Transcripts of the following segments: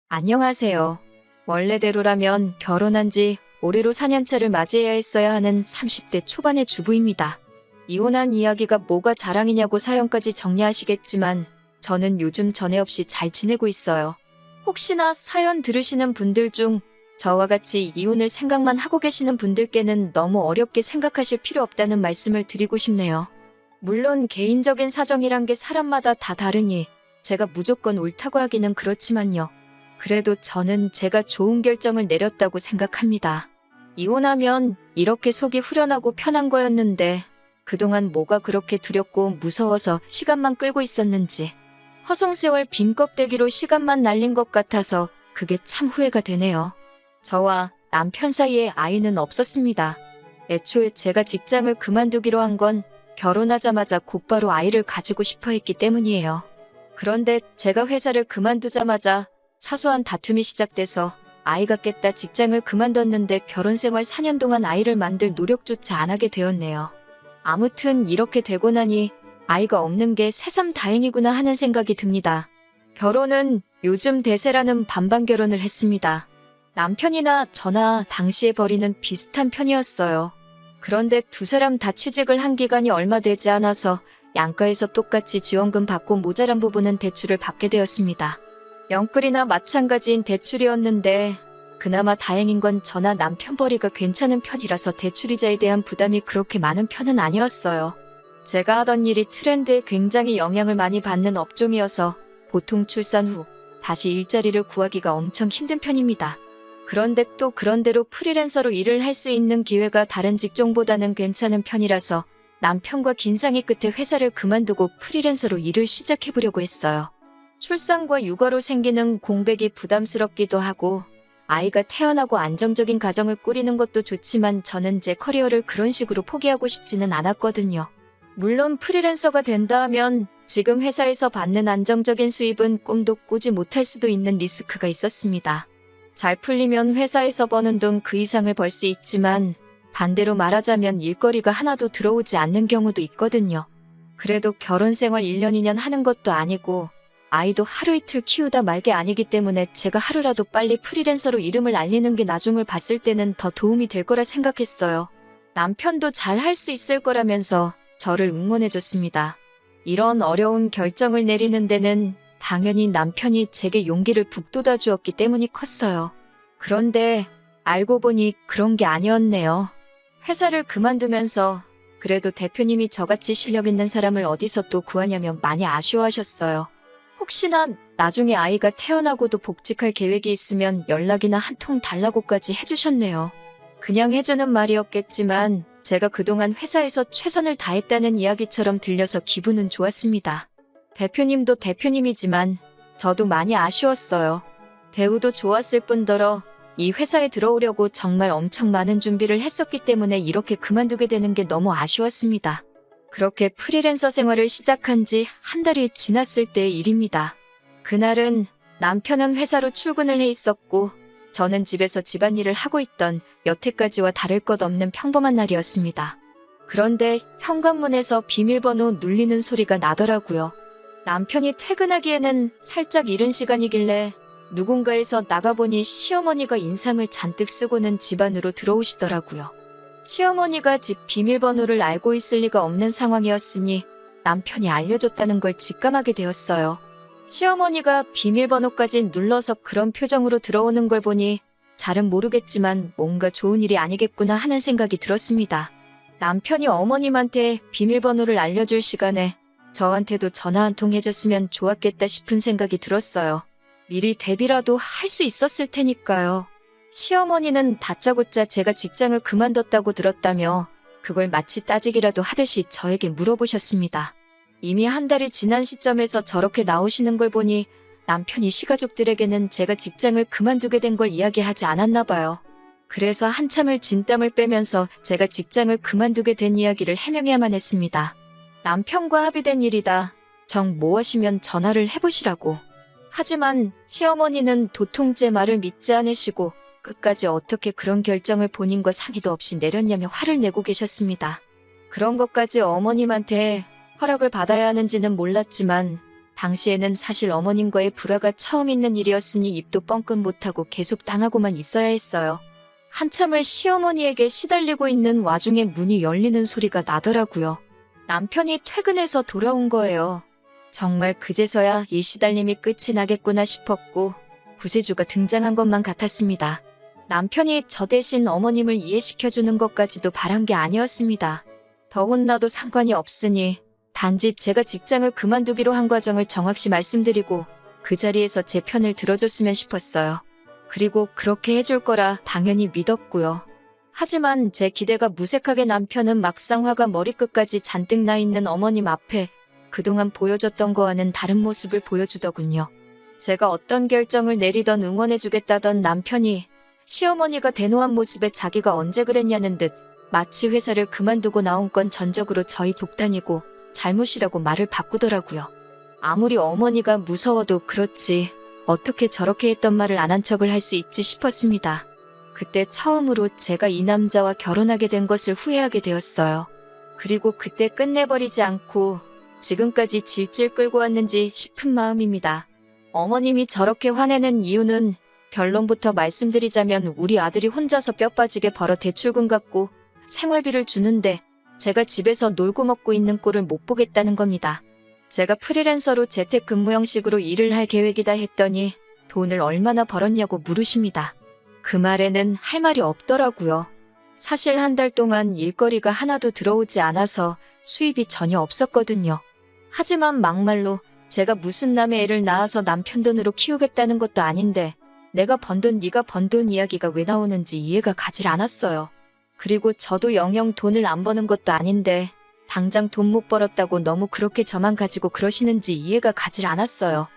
안녕하세요. 원래대로라면 결혼한 지 올해로 4년차를 맞이해야 했어야 하는 30대 초반의 주부입니다. 이혼한 이야기가 뭐가 자랑이냐고 사연까지 정리하시겠지만 저는 요즘 전에 없이 잘 지내고 있어요. 혹시나 사연 들으시는 분들 중 저와 같이 이혼을 생각만 하고 계시는 분들께는 너무 어렵게 생각하실 필요 없다는 말씀을 드리고 싶네요. 물론 개인적인 사정이란 게 사람마다 다 다르니 제가 무조건 옳다고 하기는 그렇지만요. 그래도 저는 제가 좋은 결정을 내렸다고 생각합니다. 이혼하면 이렇게 속이 후련하고 편한 거였는데 그동안 뭐가 그렇게 두렵고 무서워서 시간만 끌고 있었는지 허송세월 빈 껍데기로 시간만 날린 것 같아서 그게 참 후회가 되네요. 저와 남편 사이에 아이는 없었습니다. 애초에 제가 직장을 그만두기로 한 건 결혼하자마자 곧바로 아이를 가지고 싶어 했기 때문이에요. 그런데 제가 회사를 그만두자마자 사소한 다툼이 시작돼서 아이가 깼다 직장을 그만뒀는데 결혼생활 4년 동안 아이를 만들 노력조차 안 하게 되었네요. 아무튼 이렇게 되고 나니 아이가 없는 게 새삼 다행이구나 하는 생각이 듭니다. 결혼은 요즘 대세라는 반반 결혼을 했습니다. 남편이나 저나 당시의 벌이는 비슷한 편이었어요. 그런데 두 사람 다 취직을 한 기간이 얼마 되지 않아서 양가에서 똑같이 지원금 받고 모자란 부분은 대출을 받게 되었습니다. 영끌이나 마찬가지인 대출이었는데 그나마 다행인 건 저나 남편 벌이가 괜찮은 편이라서 대출이자에 대한 부담이 그렇게 많은 편은 아니었어요. 제가 하던 일이 트렌드에 굉장히 영향을 많이 받는 업종이어서 보통 출산 후 다시 일자리를 구하기가 엄청 힘든 편입니다. 그런데 또 그런대로 프리랜서로 일을 할 수 있는 기회가 다른 직종보다는 괜찮은 편이라서 남편과 긴 상의 끝에 회사를 그만두고 프리랜서로 일을 시작해보려고 했어요. 출산과 육아로 생기는 공백이 부담스럽기도 하고 아이가 태어나고 안정적인 가정을 꾸리는 것도 좋지만 저는 제 커리어를 그런 식으로 포기하고 싶지는 않았거든요. 물론 프리랜서가 된다 하면 지금 회사에서 받는 안정적인 수입은 꿈도 꾸지 못할 수도 있는 리스크가 있었습니다. 잘 풀리면 회사에서 버는 돈 그 이상을 벌 수 있지만 반대로 말하자면 일거리가 하나도 들어오지 않는 경우도 있거든요. 그래도 결혼 생활 1년 2년 하는 것도 아니고 아이도 하루 이틀 키우다 말 게 아니기 때문에 제가 하루라도 빨리 프리랜서로 이름을 알리는 게 나중을 봤을 때는 더 도움이 될 거라 생각했어요. 남편도 잘 할 수 있을 거라면서 저를 응원해줬습니다. 이런 어려운 결정을 내리는 데는 당연히 남편이 제게 용기를 북돋아 주었기 때문이 컸어요. 그런데 알고 보니 그런 게 아니었네요. 회사를 그만두면서 그래도 대표님이 저같이 실력 있는 사람을 어디서 또 구하냐며 많이 아쉬워하셨어요. 혹시나 나중에 아이가 태어나고도 복직할 계획이 있으면 연락이나 한 통 달라고까지 해주셨네요. 그냥 해주는 말이었겠지만 제가 그동안 회사에서 최선을 다했다는 이야기처럼 들려서 기분은 좋았습니다. 대표님도 대표님이지만 저도 많이 아쉬웠어요. 대우도 좋았을 뿐더러 이 회사에 들어오려고 정말 엄청 많은 준비를 했었기 때문에 이렇게 그만두게 되는 게 너무 아쉬웠습니다. 그렇게 프리랜서 생활을 시작한 지 한 달이 지났을 때의 일입니다. 그날은 남편은 회사로 출근을 해 있었고 저는 집에서 집안일을 하고 있던 여태까지와 다를 것 없는 평범한 날이었습니다. 그런데 현관문에서 비밀번호 눌리는 소리가 나더라고요. 남편이 퇴근하기에는 살짝 이른 시간이길래 누군가에서 나가보니 시어머니가 인상을 잔뜩 쓰고는 집 안으로 들어오시더라고요. 시어머니가 집 비밀번호를 알고 있을 리가 없는 상황이었으니 남편이 알려줬다는 걸 직감하게 되었어요. 시어머니가 비밀번호까지 눌러서 그런 표정으로 들어오는 걸 보니 잘은 모르겠지만 뭔가 좋은 일이 아니겠구나 하는 생각이 들었습니다. 남편이 어머님한테 비밀번호를 알려줄 시간에 저한테도 전화 한 통 해줬으면 좋았겠다 싶은 생각이 들었어요. 미리 대비라도 할 수 있었을 테니까요. 시어머니는 다짜고짜 제가 직장을 그만뒀다고 들었다며 그걸 마치 따지기라도 하듯이 저에게 물어보셨습니다. 이미 한 달이 지난 시점에서 저렇게 나오시는 걸 보니 남편이 시가족들에게는 제가 직장을 그만두게 된 걸 이야기하지 않았나 봐요. 그래서 한참을 진땀을 빼면서 제가 직장을 그만두게 된 이야기를 해명해야만 했습니다. 남편과 합의된 일이다. 정 모하시면 전화를 해보시라고. 하지만 시어머니는 도통 제 말을 믿지 않으시고 끝까지 어떻게 그런 결정을 본인과 상의도 없이 내렸냐며 화를 내고 계셨습니다. 그런 것까지 어머님한테 허락을 받아야 하는지는 몰랐지만 당시에는 사실 어머님과의 불화가 처음 있는 일이었으니 입도 뻥끗 못하고 계속 당하고만 있어야 했어요. 한참을 시어머니에게 시달리고 있는 와중에 문이 열리는 소리가 나더라고요. 남편이 퇴근해서 돌아온 거예요. 정말 그제서야 이 시달림이 끝이 나겠구나 싶었고 구세주가 등장한 것만 같았습니다. 남편이 저 대신 어머님을 이해시켜주는 것까지도 바란 게 아니었습니다. 더 혼나도 상관이 없으니 단지 제가 직장을 그만두기로 한 과정을 정확히 말씀드리고 그 자리에서 제 편을 들어줬으면 싶었어요. 그리고 그렇게 해줄 거라 당연히 믿었고요. 하지만 제 기대가 무색하게 남편은 막상 화가 머리끝까지 잔뜩 나 있는 어머님 앞에 그동안 보여줬던 거와는 다른 모습을 보여주더군요. 제가 어떤 결정을 내리던 응원해주겠다던 남편이 시어머니가 대노한 모습에 자기가 언제 그랬냐는 듯 마치 회사를 그만두고 나온 건 전적으로 저희 독단이고 잘못이라고 말을 바꾸더라고요. 아무리 어머니가 무서워도 그렇지 어떻게 저렇게 했던 말을 안 한 척을 할 수 있지 싶었습니다. 그때 처음으로 제가 이 남자와 결혼하게 된 것을 후회하게 되었어요. 그리고 그때 끝내버리지 않고 지금까지 질질 끌고 왔는지 싶은 마음입니다. 어머님이 저렇게 화내는 이유는 결론부터 말씀드리자면 우리 아들이 혼자서 뼈 빠지게 벌어 대출금 갚고 생활비를 주는데 제가 집에서 놀고 먹고 있는 꼴을 못 보겠다는 겁니다. 제가 프리랜서로 재택근무 형식으로 일을 할 계획이다 했더니 돈을 얼마나 벌었냐고 물으십니다. 그 말에는 할 말이 없더라고요. 사실 한 달 동안 일거리가 하나도 들어오지 않아서 수입이 전혀 없었거든요. 하지만 막말로 제가 무슨 남의 애를 낳아서 남편 돈으로 키우겠다는 것도 아닌데 내가 번 돈 네가 번 돈 이야기가 왜 나오는지 이해가 가질 않았어요. 그리고 저도 영영 돈을 안 버는 것도 아닌데 당장 돈 못 벌었다고 너무 그렇게 저만 가지고 그러시는지 이해가 가질 않았어요.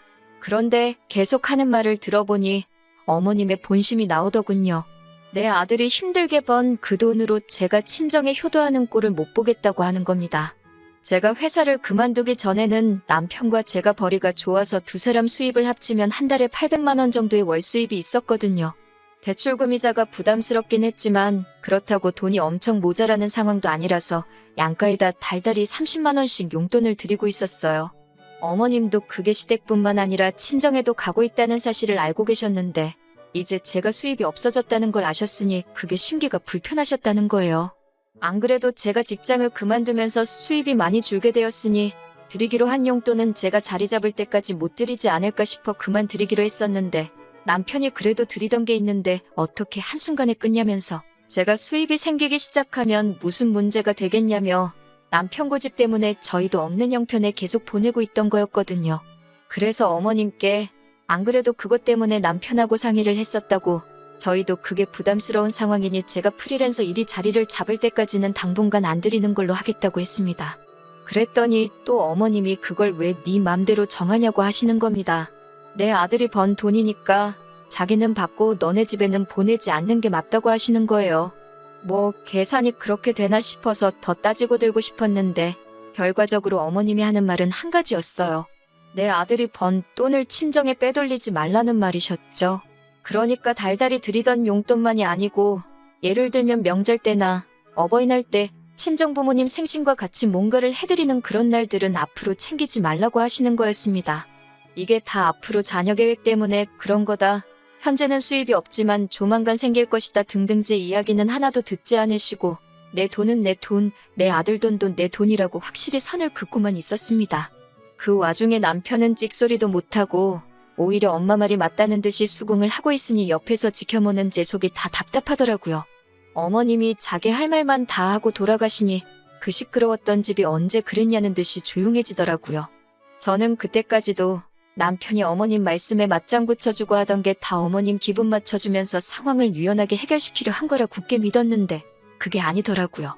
그런데 계속 하는 말을 들어보니 어머님의 본심이 나오더군요. 내 아들이 힘들게 번 그 돈으로 제가 친정에 효도하는 꼴을 못 보겠다고 하는 겁니다. 제가 회사를 그만두기 전에는 남편과 제가 벌이가 좋아서 두 사람 수입을 합치면 한 달에 800만 원 정도의 월 수입이 있었거든요. 대출금이자가 부담스럽긴 했지만 그렇다고 돈이 엄청 모자라는 상황도 아니라서 양가에다 달달이 30만 원씩 용돈을 드리고 있었어요. 어머님도 그게 시댁뿐만 아니라 친정에도 가고 있다는 사실을 알고 계셨는데 이제 제가 수입이 없어졌다는 걸 아셨으니 그게 심기가 불편하셨다는 거예요. 안 그래도 제가 직장을 그만두면서 수입이 많이 줄게 되었으니 드리기로 한 용돈은 제가 자리 잡을 때까지 못 드리지 않을까 싶어 그만 드리기로 했었는데 남편이 그래도 드리던 게 있는데 어떻게 한순간에 끊냐면서 제가 수입이 생기기 시작하면 무슨 문제가 되겠냐며 남편 고집 때문에 저희도 없는 형편에 계속 보내고 있던 거였거든요. 그래서 어머님께 안 그래도 그것 때문에 남편하고 상의를 했었다고 저희도 그게 부담스러운 상황이니 제가 프리랜서 일이 자리를 잡을 때까지는 당분간 안 드리는 걸로 하겠다고 했습니다. 그랬더니 또 어머님이 그걸 왜 네 맘대로 정하냐고 하시는 겁니다. 내 아들이 번 돈이니까 자기는 받고 너네 집에는 보내지 않는 게 맞다고 하시는 거예요. 뭐 계산이 그렇게 되나 싶어서 더 따지고 들고 싶었는데 결과적으로 어머님이 하는 말은 한 가지였어요. 내 아들이 번 돈을 친정에 빼돌리지 말라는 말이셨죠. 그러니까 달달이 드리던 용돈만이 아니고 예를 들면 명절 때나 어버이날 때 친정 부모님 생신과 같이 뭔가를 해드리는 그런 날들은 앞으로 챙기지 말라고 하시는 거였습니다. 이게 다 앞으로 자녀 계획 때문에 그런 거다. 현재는 수입이 없지만 조만간 생길 것이다 등등 제 이야기는 하나도 듣지 않으시고 내 돈은 내 돈, 내 아들 돈도 내 돈이라고 확실히 선을 긋고만 있었습니다. 그 와중에 남편은 찍소리도 못하고 오히려 엄마 말이 맞다는 듯이 수긍을 하고 있으니 옆에서 지켜보는 제 속이 다 답답하더라고요. 어머님이 자기 할 말만 다 하고 돌아가시니 그 시끄러웠던 집이 언제 그랬냐는 듯이 조용해지더라고요. 저는 그때까지도 남편이 어머님 말씀에 맞장구 쳐주고 하던 게 다 어머님 기분 맞춰주면서 상황을 유연하게 해결시키려 한 거라 굳게 믿었는데 그게 아니더라고요.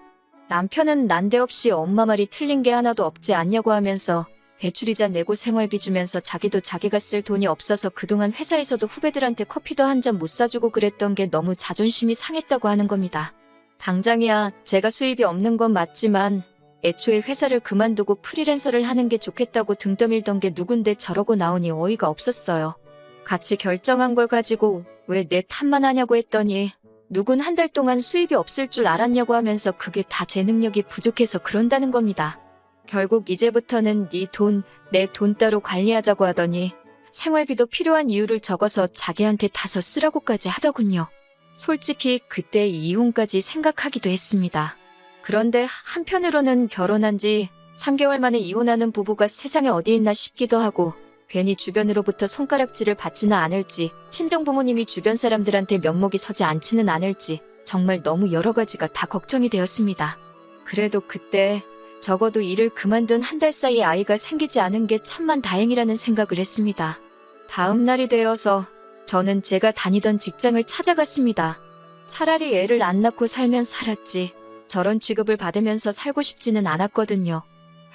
남편은 난데없이 엄마 말이 틀린 게 하나도 없지 않냐고 하면서 대출이자 내고 생활비 주면서 자기도 자기가 쓸 돈이 없어서 그동안 회사에서도 후배들한테 커피도 한 잔 못 사주고 그랬던 게 너무 자존심이 상했다고 하는 겁니다. 당장이야 제가 수입이 없는 건 맞지만 애초에 회사를 그만두고 프리랜서를 하는 게 좋겠다고 등 떠밀던 게 누군데 저러고 나오니 어이가 없었어요. 같이 결정한 걸 가지고 왜 내 탓만 하냐고 했더니 누군 한 달 동안 수입이 없을 줄 알았냐고 하면서 그게 다 제 능력이 부족해서 그런다는 겁니다. 결국 이제부터는 네 돈, 내 돈 따로 관리하자고 하더니 생활비도 필요한 이유를 적어서 자기한테 다서 쓰라고까지 하더군요. 솔직히 그때 이혼까지 생각하기도 했습니다. 그런데 한편으로는 결혼한 지 3개월 만에 이혼하는 부부가 세상에 어디 있나 싶기도 하고 괜히 주변으로부터 손가락질을 받지는 않을지 친정 부모님이 주변 사람들한테 면목이 서지 않지는 않을지 정말 너무 여러 가지가 다 걱정이 되었습니다. 그래도 그때 적어도 일을 그만둔 한 달 사이에 아이가 생기지 않은 게 천만 다행이라는 생각을 했습니다. 다음 날이 되어서 저는 제가 다니던 직장을 찾아갔습니다. 차라리 애를 안 낳고 살면 살았지 저런 취급을 받으면서 살고 싶지는 않았거든요.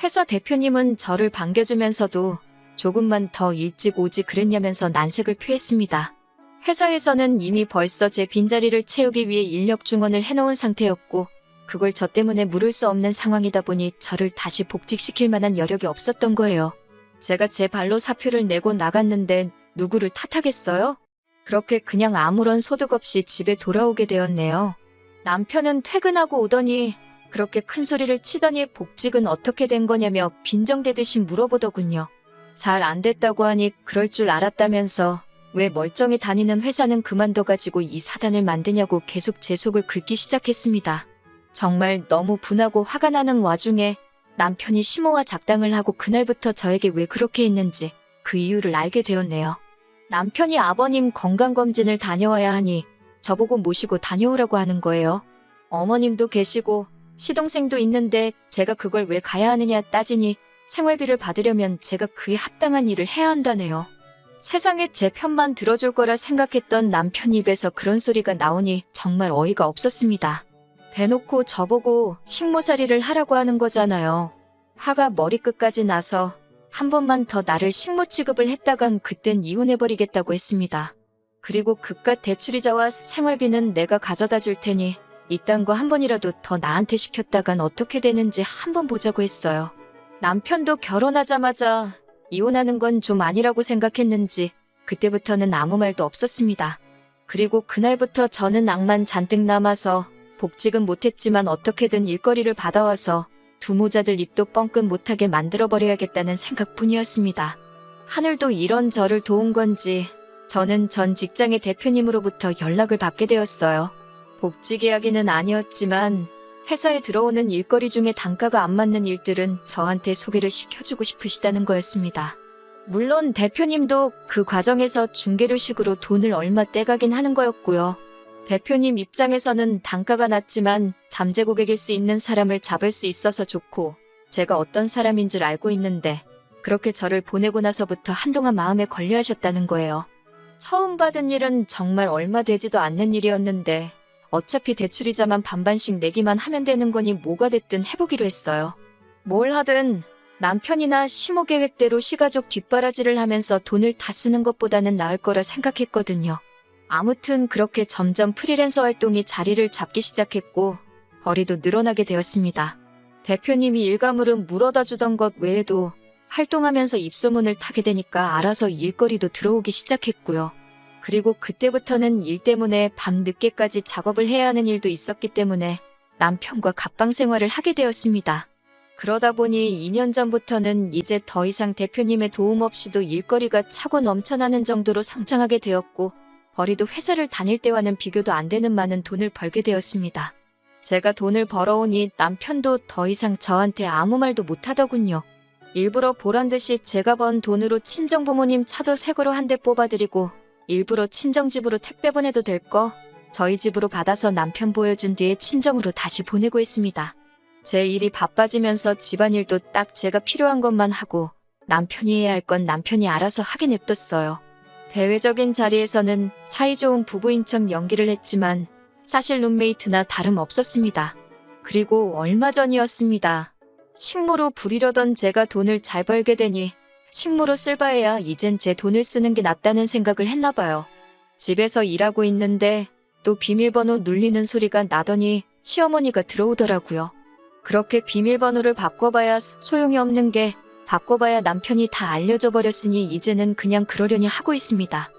회사 대표님은 저를 반겨주면서도 조금만 더 일찍 오지 그랬냐면서 난색을 표했습니다. 회사에서는 이미 벌써 제 빈자리를 채우기 위해 인력 중원을 해놓은 상태였고 그걸 저 때문에 물을 수 없는 상황이다 보니 저를 다시 복직시킬 만한 여력이 없었던 거예요. 제가 제 발로 사표를 내고 나갔는데 누구를 탓하겠어요? 그렇게 그냥 아무런 소득 없이 집에 돌아오게 되었네요. 남편은 퇴근하고 오더니 그렇게 큰 소리를 치더니 복직은 어떻게 된 거냐며 빈정대듯이 물어보더군요. 잘 안 됐다고 하니 그럴 줄 알았다면서 왜 멀쩡히 다니는 회사는 그만둬가지고 이 사단을 만드냐고 계속 제 속을 긁기 시작했습니다. 정말 너무 분하고 화가 나는 와중에 남편이 심호와 작당을 하고 그날부터 저에게 왜 그렇게 했는지 그 이유를 알게 되었네요. 남편이 아버님 건강검진을 다녀와야 하니 저보고 모시고 다녀오라고 하는 거예요. 어머님도 계시고 시동생도 있는데 제가 그걸 왜 가야 하느냐 따지니 생활비를 받으려면 제가 그에 합당한 일을 해야 한다네요. 세상에 제 편만 들어줄 거라 생각했던 남편 입에서 그런 소리가 나오니 정말 어이가 없었습니다. 대놓고 저보고 식모살이를 하라고 하는 거잖아요. 화가 머리끝까지 나서 한 번만 더 나를 식모 취급을 했다간 그땐 이혼해버리겠다고 했습니다. 그리고 그깟 대출이자와 생활비는 내가 가져다 줄 테니 이딴 거 한 번이라도 더 나한테 시켰다간 어떻게 되는지 한번 보자고 했어요. 남편도 결혼하자마자 이혼하는 건 좀 아니라고 생각했는지 그때부터는 아무 말도 없었습니다. 그리고 그날부터 저는 낭만 잔뜩 남아서 복직은 못했지만 어떻게든 일거리를 받아와서 두 모자들 입도 뻥끗 못하게 만들어버려야겠다는 생각뿐이었습니다. 하늘도 이런 저를 도운 건지 저는 전 직장의 대표님으로부터 연락을 받게 되었어요. 복직 이야기는 아니었지만 회사에 들어오는 일거리 중에 단가가 안 맞는 일들은 저한테 소개를 시켜주고 싶으시다는 거였습니다. 물론 대표님도 그 과정에서 중개료식으로 돈을 얼마 떼가긴 하는 거였고요. 대표님 입장에서는 단가가 낮지만 잠재 고객일 수 있는 사람을 잡을 수 있어서 좋고 제가 어떤 사람인 줄 알고 있는데 그렇게 저를 보내고 나서부터 한동안 마음에 걸려 하셨다는 거예요. 처음 받은 일은 정말 얼마 되지도 않는 일이었는데 어차피 대출이자만 반반씩 내기만 하면 되는 거니 뭐가 됐든 해보기로 했어요. 뭘 하든 남편이나 시모 계획대로 시가족 뒷바라지를 하면서 돈을 다 쓰는 것보다는 나을 거라 생각했거든요. 아무튼 그렇게 점점 프리랜서 활동이 자리를 잡기 시작했고 벌이도 늘어나게 되었습니다. 대표님이 일가물은 물어다 주던 것 외에도 활동하면서 입소문을 타게 되니까 알아서 일거리도 들어오기 시작했고요. 그리고 그때부터는 일 때문에 밤 늦게까지 작업을 해야 하는 일도 있었기 때문에 남편과 갑방 생활을 하게 되었습니다. 그러다 보니 2년 전부터는 이제 더 이상 대표님의 도움 없이도 일거리가 차고 넘쳐나는 정도로 성장하게 되었고 벌이도 회사를 다닐 때와는 비교도 안 되는 많은 돈을 벌게 되었습니다. 제가 돈을 벌어오니 남편도 더 이상 저한테 아무 말도 못하더군요. 일부러 보란듯이 제가 번 돈으로 친정부모님 차도 새 거로 한 대 뽑아드리고 일부러 친정집으로 택배 보내도 될 거 저희 집으로 받아서 남편 보여준 뒤에 친정으로 다시 보내고 했습니다. 제 일이 바빠지면서 집안일도 딱 제가 필요한 것만 하고 남편이 해야 할 건 남편이 알아서 하게 냅뒀어요. 대외적인 자리에서는 사이좋은 부부인 척 연기를 했지만 사실 룸메이트나 다름없었습니다. 그리고 얼마 전이었습니다. 식모로 부리려던 제가 돈을 잘 벌게 되니 식모로 쓸 바에야 이젠 제 돈을 쓰는 게 낫다는 생각을 했나 봐요. 집에서 일하고 있는데 또 비밀번호 눌리는 소리가 나더니 시어머니가 들어오더라고요. 그렇게 비밀번호를 바꿔봐야 소용이 없는 게 바꿔봐야 남편이 다 알려줘 버렸으니 이제는 그냥 그러려니 하고 있습니다.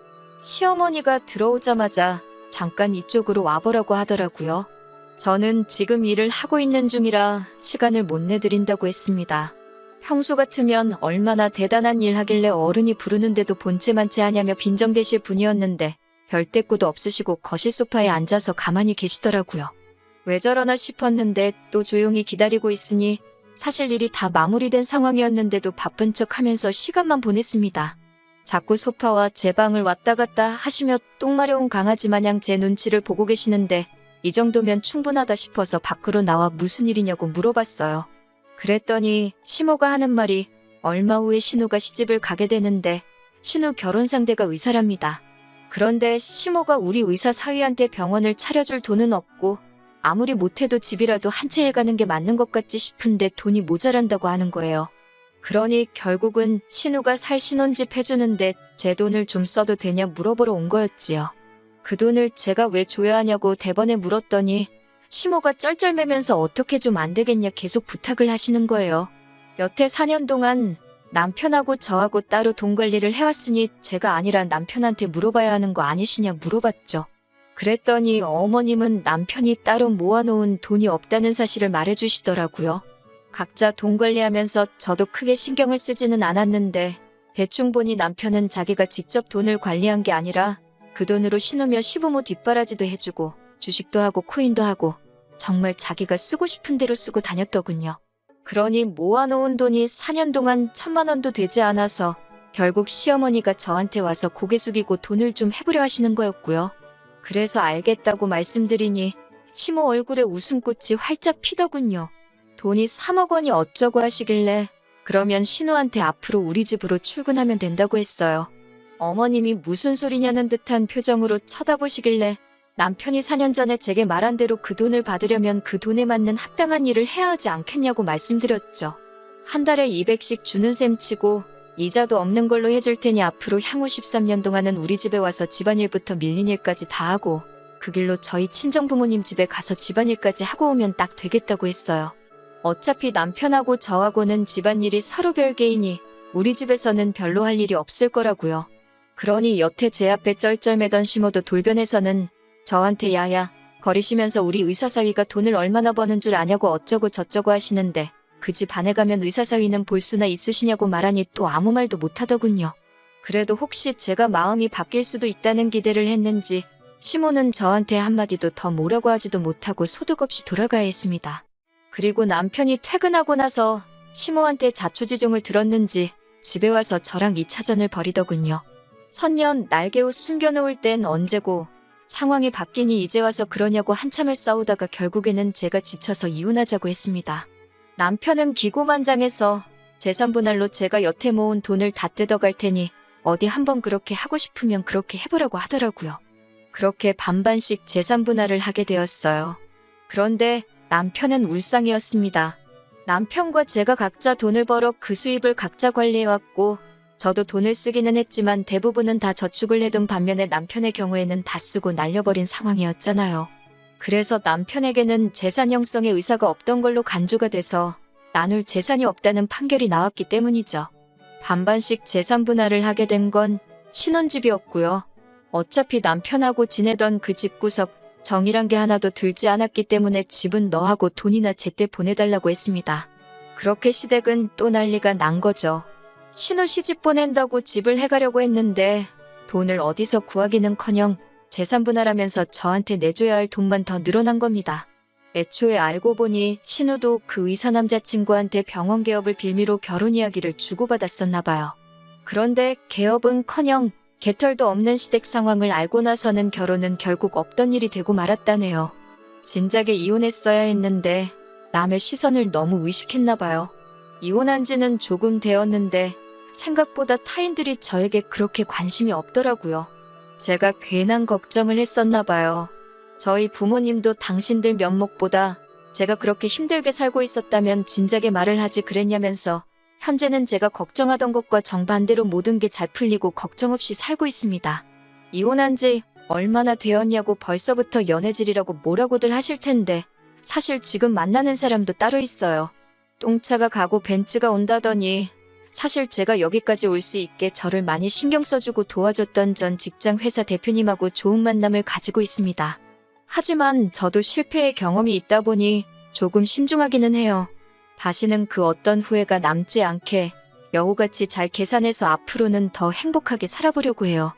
시어머니가 들어오자마자 잠깐 이쪽으로 와보라고 하더라고요. 저는 지금 일을 하고 있는 중이라 시간을 못 내드린다고 했습니다. 평소 같으면 얼마나 대단한 일 하길래 어른이 부르는데도 본체만 채 하냐며 빈정대실 분이었는데 별 대꾸도 없으시고 거실 소파에 앉아서 가만히 계시더라고요. 왜 저러나 싶었는데 또 조용히 기다리고 있으니 사실 일이 다 마무리된 상황이었는데도 바쁜 척하면서 시간만 보냈습니다. 자꾸 소파와 제 방을 왔다 갔다 하시며 똥 마려운 강아지 마냥 제 눈치를 보고 계시는데 이 정도면 충분하다 싶어서 밖으로 나와 무슨 일이냐고 물어봤어요. 그랬더니 시모가 하는 말이 얼마 후에 신우가 시집을 가게 되는데 신우 결혼 상대가 의사랍니다. 그런데 시모가 우리 의사 사위한테 병원을 차려줄 돈은 없고 아무리 못해도 집이라도 한 채 해가는 게 맞는 것 같지 싶은데 돈이 모자란다고 하는 거예요. 그러니 결국은 신우가 살 신혼집 해주는데 제 돈을 좀 써도 되냐 물어보러 온 거였지요. 그 돈을 제가 왜 줘야 하냐고 대번에 물었더니 시모가 쩔쩔매면서 어떻게 좀 안 되겠냐 계속 부탁을 하시는 거예요. 여태 4년 동안 남편하고 저하고 따로 돈 관리를 해왔으니 제가 아니라 남편한테 물어봐야 하는 거 아니시냐 물어봤죠. 그랬더니 어머님은 남편이 따로 모아놓은 돈이 없다는 사실을 말해주시더라고요. 각자 돈 관리하면서 저도 크게 신경을 쓰지는 않았는데 대충 보니 남편은 자기가 직접 돈을 관리한 게 아니라 그 돈으로 신우며 시부모 뒷바라지도 해주고 주식도 하고 코인도 하고 정말 자기가 쓰고 싶은 대로 쓰고 다녔더군요. 그러니 모아놓은 돈이 4년 동안 1,000만 원도 되지 않아서 결국 시어머니가 저한테 와서 고개 숙이고 돈을 좀 해보려 하시는 거였고요. 그래서 알겠다고 말씀드리니 시모 얼굴에 웃음꽃이 활짝 피더군요. 돈이 3억 원이 어쩌고 하시길래 그러면 신우한테 앞으로 우리 집으로 출근하면 된다고 했어요. 어머님이 무슨 소리냐는 듯한 표정으로 쳐다보시길래 남편이 4년 전에 제게 말한 대로 그 돈을 받으려면 그 돈에 맞는 합당한 일을 해야 하지 않겠냐고 말씀드렸죠. 한 달에 200씩 주는 셈 치고 이자도 없는 걸로 해줄 테니 앞으로 향후 13년 동안은 우리 집에 와서 집안일부터 밀린 일까지 다 하고 그 길로 저희 친정부모님 집에 가서 집안일까지 하고 오면 딱 되겠다고 했어요. 어차피 남편하고 저하고는 집안일이 서로 별개이니 우리 집에서는 별로 할 일이 없을 거라고요. 그러니 여태 제 앞에 쩔쩔매던 시모도 돌변해서는 저한테 야야 거리시면서 우리 의사사위가 돈을 얼마나 버는 줄 아냐고 어쩌고 저쩌고 하시는데 그 집 안에 가면 의사사위는 볼 수나 있으시냐고 말하니 또 아무 말도 못하더군요. 그래도 혹시 제가 마음이 바뀔 수도 있다는 기대를 했는지 시모는 저한테 한마디도 더 뭐라고 하지도 못하고 소득 없이 돌아가야 했습니다. 그리고 남편이 퇴근하고 나서 시모한테 자초지종을 들었는지 집에 와서 저랑 2차전을 벌이더군요. 선년 날개옷 숨겨놓을 땐 언제고 상황이 바뀌니 이제 와서 그러냐고 한참을 싸우다가 결국에는 제가 지쳐서 이혼하자고 했습니다. 남편은 기고만장해서 재산분할로 제가 여태 모은 돈을 다 뜯어갈 테니 어디 한번 그렇게 하고 싶으면 그렇게 해보라고 하더라고요. 그렇게 반반씩 재산분할을 하게 되었어요. 그런데 남편은 울상이었습니다. 남편과 제가 각자 돈을 벌어 그 수입을 각자 관리해왔고 저도 돈을 쓰기는 했지만 대부분은 다 저축을 해둔 반면에 남편의 경우에는 다 쓰고 날려버린 상황이었잖아요. 그래서 남편에게는 재산 형성의 의사가 없던 걸로 간주가 돼서 나눌 재산이 없다는 판결이 나왔기 때문이죠. 반반씩 재산 분할을 하게 된 건 신혼집이었고요. 어차피 남편하고 지내던 그 집구석 정이란 게 하나도 들지 않았기 때문에 집은 너하고 돈이나 제때 보내달라고 했습니다. 그렇게 시댁은 또 난리가 난 거죠. 신우 시집 보낸다고 집을 해가려고 했는데 돈을 어디서 구하기는커녕 재산 분할하면서 저한테 내줘야 할 돈만 더 늘어난 겁니다. 애초에 알고 보니 신우도 그 의사 남자친구한테 병원 개업을 빌미로 결혼 이야기를 주고받았었나 봐요. 그런데 개업은커녕 개털도 없는 시댁 상황을 알고 나서는 결혼은 결국 없던 일이 되고 말았다네요. 진작에 이혼했어야 했는데 남의 시선을 너무 의식했나 봐요. 이혼한 지는 조금 되었는데 생각보다 타인들이 저에게 그렇게 관심이 없더라고요. 제가 괜한 걱정을 했었나 봐요. 저희 부모님도 당신들 면목보다 제가 그렇게 힘들게 살고 있었다면 진작에 말을 하지 그랬냐면서 현재는 제가 걱정하던 것과 정반대로 모든 게 잘 풀리고 걱정 없이 살고 있습니다. 이혼한 지 얼마나 되었냐고 벌써부터 연애질이라고 뭐라고들 하실 텐데 사실 지금 만나는 사람도 따로 있어요. 똥차가 가고 벤츠가 온다더니 사실 제가 여기까지 올 수 있게 저를 많이 신경 써주고 도와줬던 전 직장 회사 대표님하고 좋은 만남을 가지고 있습니다. 하지만 저도 실패의 경험이 있다 보니 조금 신중하기는 해요. 다시는 그 어떤 후회가 남지 않게 여우같이 잘 계산해서 앞으로는 더 행복하게 살아보려고 해요.